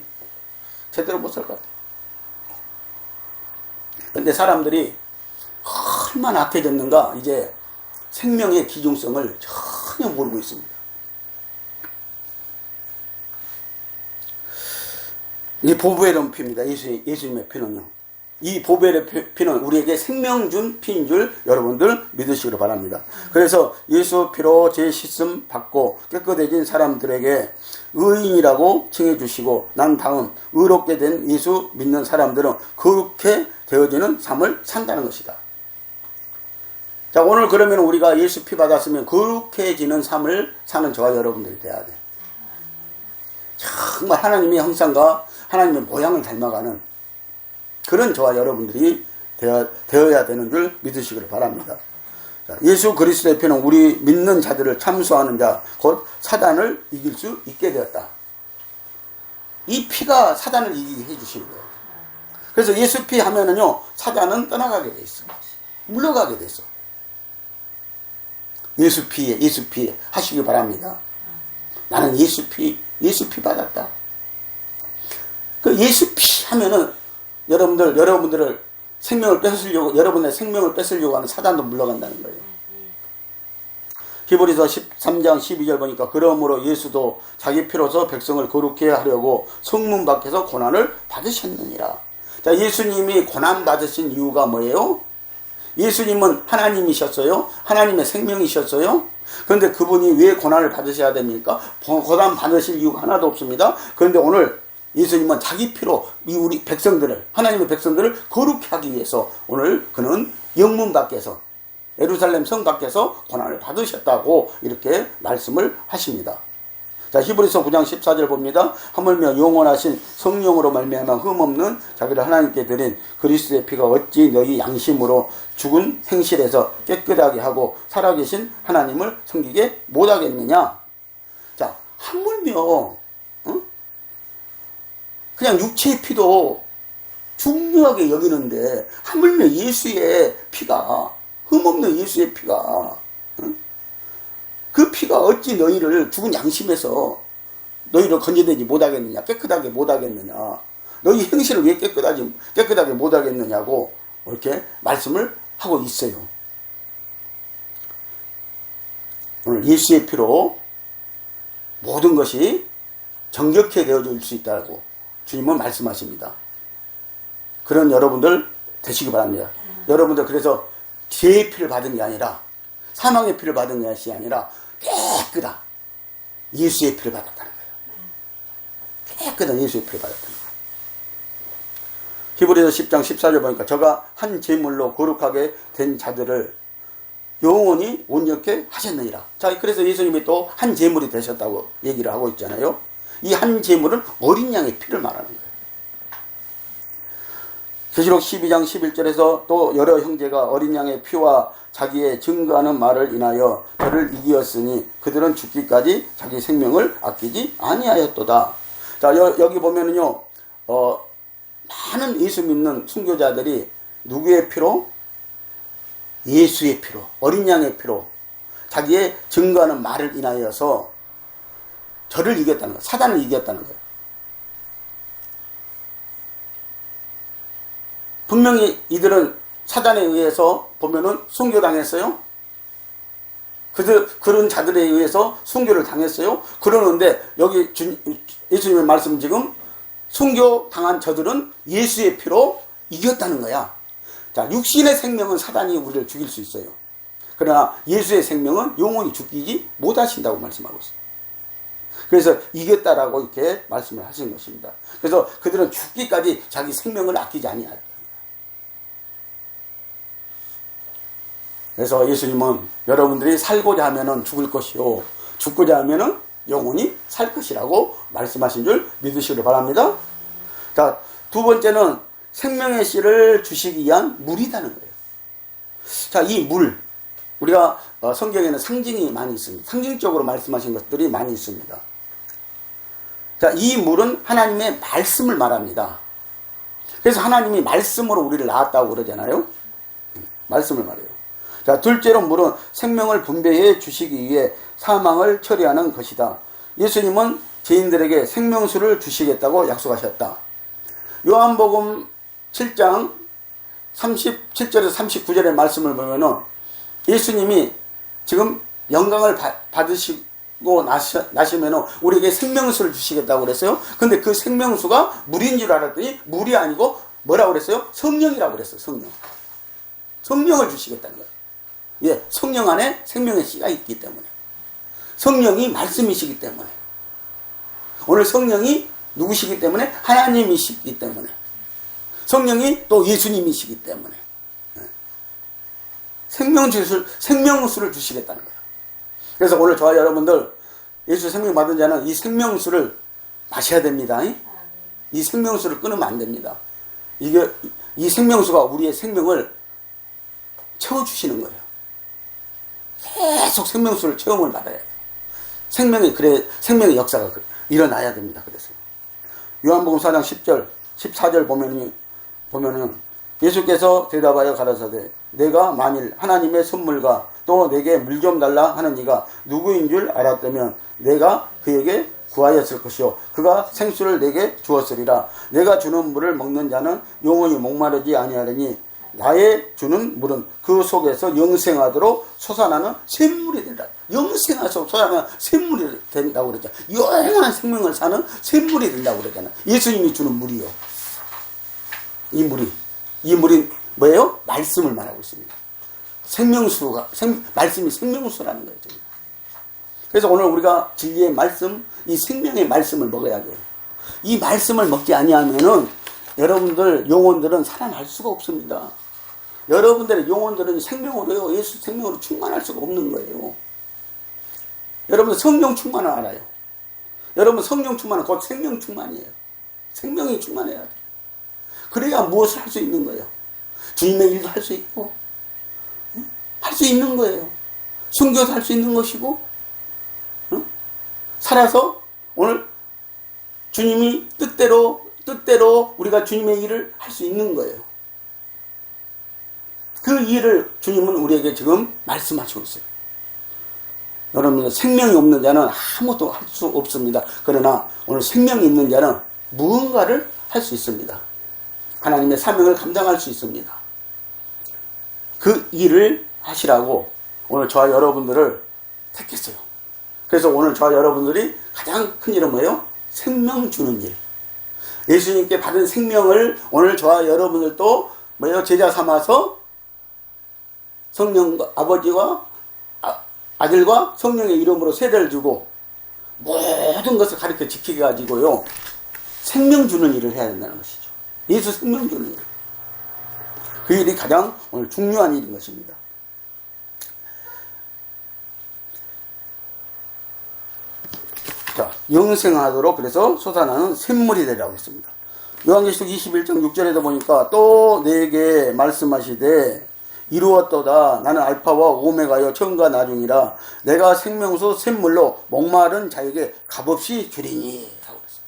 제대로 못 살 것 같아요. 근데 사람들이 얼마나 악해졌는가, 이제 생명의 기중성을 전혀 모르고 있습니다. 이 보배로운 피입니다. 예수님의 피는요. 이 보배의 피는 우리에게 생명 준 피인 줄 여러분들 믿으시기를 바랍니다. 그래서 예수 피로 제 씻음 받고 깨끗해진 사람들에게 의인이라고 칭해 주시고 난 다음 의롭게 된 예수 믿는 사람들은 그렇게 되어지는 삶을 산다는 것이다. 자, 오늘 그러면 우리가 예수 피 받았으면 거룩해지는 삶을 사는 저와 여러분들이 돼야 돼. 정말 하나님의 형상과 하나님의 모양을 닮아가는 그런 저와 여러분들이 되어야 되는 줄 믿으시기를 바랍니다. 자, 예수 그리스도의 피는 우리 믿는 자들을 참수하는 자, 곧 사단을 이길 수 있게 되었다. 이 피가 사단을 이기게 해주시는 거예요. 그래서 예수 피 하면은요, 사단은 떠나가게 돼 있어. 물러가게 돼 있어. 예수 피에 하시기 바랍니다. 나는 예수 피 받았다. 그 예수 피 하면은 여러분들을 생명을 뺏으려고, 여러분의 생명을 뺏으려고 하는 사단도 물러간다는 거예요. 히브리서 13장 12절 보니까 그러므로 예수도 자기 피로서 백성을 거룩해 하려고 성문 밖에서 고난을 받으셨느니라. 자, 예수님이 고난 받으신 이유가 뭐예요? 예수님은 하나님이셨어요. 하나님의 생명이셨어요. 그런데 그분이 왜 고난을 받으셔야 됩니까? 고난 받으실 이유가 하나도 없습니다. 그런데 오늘 예수님은 자기 피로 우리 백성들을, 하나님의 백성들을 거룩히 하기 위해서 오늘 그는 영문 밖에서, 예루살렘 성 밖에서 고난을 받으셨다고 이렇게 말씀을 하십니다. 자, 히브리서 9장 14절 봅니다. 하물며 영원하신 성령으로 말미암아 흠없는 자기를 하나님께 드린 그리스도의 피가 어찌 너희 양심으로 죽은 행실에서 깨끗하게 하고 살아계신 하나님을 섬기게 못하겠느냐. 자, 하물며 그냥 육체의 피도 중요하게 여기는데 하물며 예수의 피가, 흠없는 예수의 피가, 그 피가 어찌 너희를 죽은 양심에서 너희를 건져내지 못하겠느냐, 깨끗하게 못하겠느냐, 너희 행실을 왜 깨끗하게 못하겠느냐고 이렇게 말씀을 하고 있어요. 오늘 예수의 피로 모든 것이 정결케 되어질 수 있다고 주님은 말씀하십니다. 그런 여러분들 되시기 바랍니다. 여러분들 그래서 죄의 피를 받은 게 아니라, 사망의 피를 받은 것이 아니라 깨끗한 예수의 피를 받았다는 거예요. 깨끗한 예수의 피를 받았다는 거예요. 히브리서 10장 14절 보니까 저가 한 제물로 거룩하게 된 자들을 영원히 온전케 하셨느니라. 자, 그래서 예수님이 또 한 제물이 되셨다고 얘기를 하고 있잖아요. 이 한 제물은 어린 양의 피를 말하는 거예요. 계시록 12장 11절에서 또 여러 형제가 어린 양의 피와 자기의 증거하는 말을 인하여 저를 이기었으니 그들은 죽기까지 자기 생명을 아끼지 아니하였도다. 자, 여기 보면은요, 많은 예수 믿는 순교자들이 누구의 피로? 예수의 피로, 어린 양의 피로, 자기의 증거하는 말을 인하여서 저를 이겼다는 거예요. 사단을 이겼다는 거예요. 분명히 이들은 사단에 의해서 보면은 순교당했어요. 그런 자들에 의해서 순교를 당했어요. 그러는데 여기 예수님의 말씀 지금 순교당한 저들은 예수의 피로 이겼다는 거야. 자, 육신의 생명은 사단이 우리를 죽일 수 있어요. 그러나 예수의 생명은 영원히 죽이지 못하신다고 말씀하고 있습니다. 그래서 이겼다라고 이렇게 말씀을 하신 것입니다. 그래서 그들은 죽기까지 자기 생명을 아끼지 아니하다. 그래서 예수님은 여러분들이 살고자 하면은 죽을 것이요, 죽고자 하면은 영원히 살 것이라고 말씀하신 줄 믿으시길 바랍니다. 자, 두 번째는 생명의 씨를 주시기 위한 물이라는 거예요. 자, 이 물, 우리가 성경에는 상징이 많이 있습니다. 상징적으로 말씀하신 것들이 많이 있습니다. 자, 이 물은 하나님의 말씀을 말합니다. 그래서 하나님이 말씀으로 우리를 낳았다고 그러잖아요. 말씀을 말해요. 자, 둘째로 물은 생명을 분배해 주시기 위해 사망을 처리하는 것이다. 예수님은 죄인들에게 생명수를 주시겠다고 약속하셨다. 요한복음 7장 37절에서 39절의 말씀을 보면은 예수님이 지금 영광을 받으시고 나시면은 우리에게 생명수를 주시겠다고 그랬어요. 근데 그 생명수가 물인 줄 알았더니 물이 아니고 뭐라고 그랬어요? 성령이라고 그랬어요. 성령. 성령을 주시겠다는 거예요. 예, 성령 안에 생명의 씨가 있기 때문에. 성령이 말씀이시기 때문에. 오늘 성령이 누구시기 때문에? 하나님이시기 때문에. 성령이 또 예수님이시기 때문에. 생명수를 주시겠다는 거예요. 그래서 오늘 저와 여러분들 예수 생명 받은 자는 이 생명수를 마셔야 됩니다. 이 생명수를 끊으면 안 됩니다. 이 생명수가 우리의 생명을 채워주시는 거예요. 계속 생명수를 체험을 받아야 돼요. 생명의 역사가 일어나야 됩니다. 그래서 요한복음 4장 10절, 14절 보면은 예수께서 대답하여 가라사대 내가 만일 하나님의 선물과 또 내게 물 좀 달라 하는 이가 누구인 줄 알았다면 내가 그에게 구하였을 것이요 그가 생수를 내게 주었으리라. 내가 주는 물을 먹는 자는 영원히 목마르지 아니하리니 나의 주는 물은 그 속에서 영생하도록 솟아나는 샘물이 된다. 영생하도록 솟아나는 샘물이 된다고 그랬잖아. 영원한 생명을 사는 샘물이 된다고 그랬잖아. 예수님이 주는 물이요. 이 물이 뭐예요? 말씀을 말하고 있습니다. 말씀이 생명수라는 거예요. 그래서 오늘 우리가 진리의 말씀, 이 생명의 말씀을 먹어야 돼요. 이 말씀을 먹지 아니하면은 여러분들 영혼들은 살아날 수가 없습니다. 여러분들의 영혼들은 생명으로요, 예수 생명으로 충만할 수가 없는 거예요. 여러분 성령 충만을 알아요. 여러분 성령 충만은 곧 생명 충만이에요. 생명이 충만해야 돼요. 그래야 무엇을 할 수 있는 거예요. 주님의 일도 할 수 있고, 할 수 있는 거예요. 순교도 할 수 있는 것이고, 살아서 오늘 주님이 뜻대로 우리가 주님의 일을 할 수 있는 거예요. 그 일을 주님은 우리에게 지금 말씀하시고 있어요. 여러분, 생명이 없는 자는 아무것도 할 수 없습니다. 그러나 오늘 생명이 있는 자는 무언가를 할 수 있습니다. 하나님의 사명을 감당할 수 있습니다. 그 일을 하시라고 오늘 저와 여러분들을 택했어요. 그래서 오늘 저와 여러분들이 가장 큰 일은 뭐예요? 생명 주는 일. 예수님께 받은 생명을 오늘 저와 여러분들도 뭐예요? 제자 삼아서 성령과 아버지와 아들과 성령의 이름으로 세례를 주고 모든 것을 가르쳐 지키게 가지고요. 생명 주는 일을 해야 된다는 것이죠. 예수 생명 주는 일. 그 일이 가장 오늘 중요한 일인 것입니다. 자, 영생하도록 그래서 솟아나는 샘물이 되라고 했습니다. 요한계시록 21장 6절에도 보니까 또 내게 말씀하시되 이루었도다. 나는 알파와 오메가여 처음과 나중이라. 내가 생명수 샘물로 목마른 자에게 값없이 주리니. 라고 그랬어요.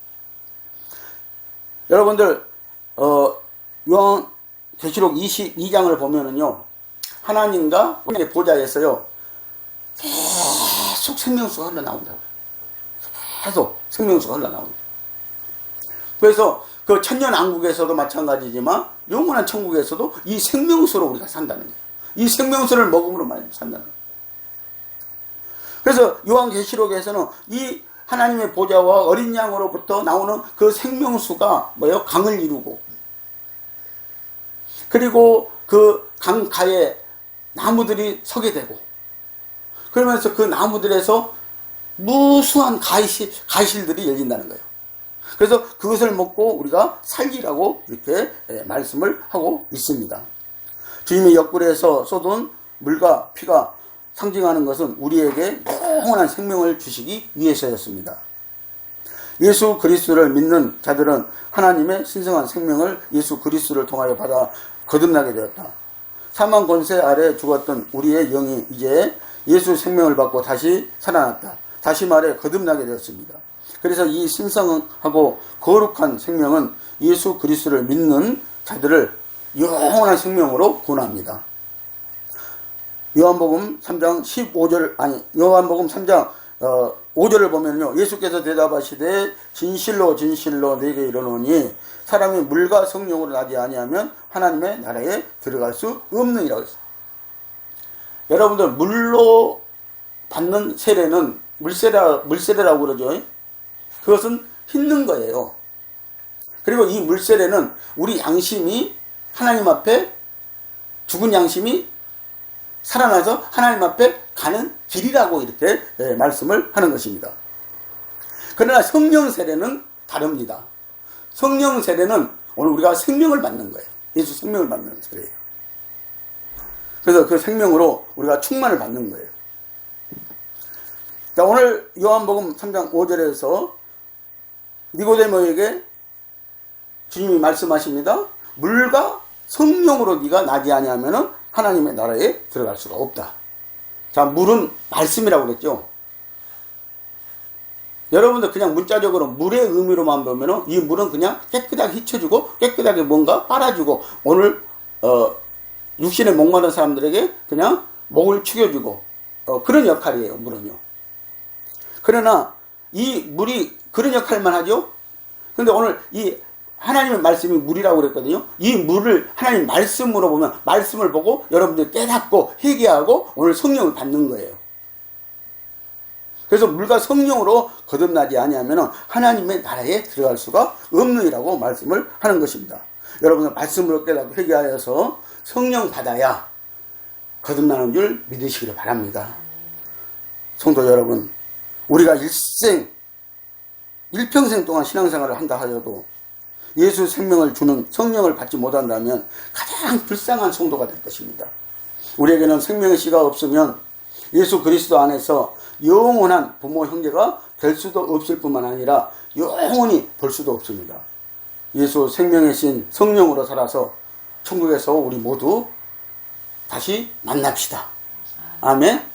여러분들 요한계시록 22장을 보면은요, 하나님과 하나님의 보좌에서요 계속 생명수가 흘러나온다고요. 계속 생명수가 흘러나옵니다. 그래서 그 천년왕국에서도 마찬가지지만 영원한 천국에서도 이 생명수로 우리가 산다는 거예요. 이 생명수를 먹음으로 산다는 거예요. 그래서 요한계시록에서는 이 하나님의 보좌와 어린 양으로부터 나오는 그 생명수가 뭐예요? 강을 이루고, 그리고 그 강가에 나무들이 서게 되고, 그러면서 그 나무들에서 무수한 가시들이 열린다는 거예요. 그래서 그것을 먹고 우리가 살기라고 이렇게 말씀을 하고 있습니다. 주님의 옆구리에서 쏟은 물과 피가 상징하는 것은 우리에게 영원한 생명을 주시기 위해서였습니다. 예수 그리스도를 믿는 자들은 하나님의 신성한 생명을 예수 그리스도를 통하여 받아 거듭나게 되었다. 사망 권세 아래 죽었던 우리의 영이 이제 예수 생명을 받고 다시 살아났다. 다시 말해 거듭나게 되었습니다. 그래서 이 신성하고 거룩한 생명은 예수 그리스도를 믿는 자들을 영원한 생명으로 구원합니다. 요한복음 3장 5절을 보면요, 예수께서 대답하시되 진실로 진실로 내게 이르노니 사람이 물과 성령으로 나지 아니하면 하나님의 나라에 들어갈 수 없느니라 했어요. 여러분들, 물로 받는 세례는 물세례라고 그러죠. 그것은 흰는 거예요. 그리고 이 물세례는 우리 양심이 하나님 앞에, 죽은 양심이 살아나서 하나님 앞에 가는 길이라고 이렇게 말씀을 하는 것입니다. 그러나 성령 세례는 다릅니다. 성령 세례는 오늘 우리가 생명을 받는 거예요. 예수 생명을 받는 세례예요. 그래서 그 생명으로 우리가 충만을 받는 거예요. 자, 오늘 요한복음 3장 5절에서 니고데모에게 주님이 말씀하십니다. 물과 성령으로 네가 나지 아니하면은 하나님의 나라에 들어갈 수가 없다. 자, 물은 말씀이라고 그랬죠. 여러분들 그냥 문자적으로 물의 의미로만 보면은 이 물은 그냥 깨끗하게 휘쳐주고 깨끗하게 뭔가 빨아주고, 오늘 육신에 목마른 사람들에게 그냥 목을 축여주고 그런 역할이에요, 물은요. 그러나 이 물이 그런 역할만 하죠. 근데 오늘 이 하나님의 말씀이 물이라고 그랬거든요. 이 물을 하나님 말씀으로 보면, 말씀을 보고 여러분들 깨닫고 회개하고 오늘 성령을 받는 거예요. 그래서 물과 성령으로 거듭나지 아니하면 하나님의 나라에 들어갈 수가 없느니라고 말씀을 하는 것입니다. 여러분들 말씀으로 깨닫고 회개하여서 성령 받아야 거듭나는 줄 믿으시기를 바랍니다. 성도 여러분, 우리가 일평생 동안 신앙생활을 한다 하여도 예수 생명을 주는 성령을 받지 못한다면 가장 불쌍한 성도가 될 것입니다. 우리에게는 생명의 씨가 없으면 예수 그리스도 안에서 영원한 부모 형제가 될 수도 없을 뿐만 아니라 영원히 볼 수도 없습니다. 예수 생명의 신 성령으로 살아서 천국에서 우리 모두 다시 만납시다. 아멘.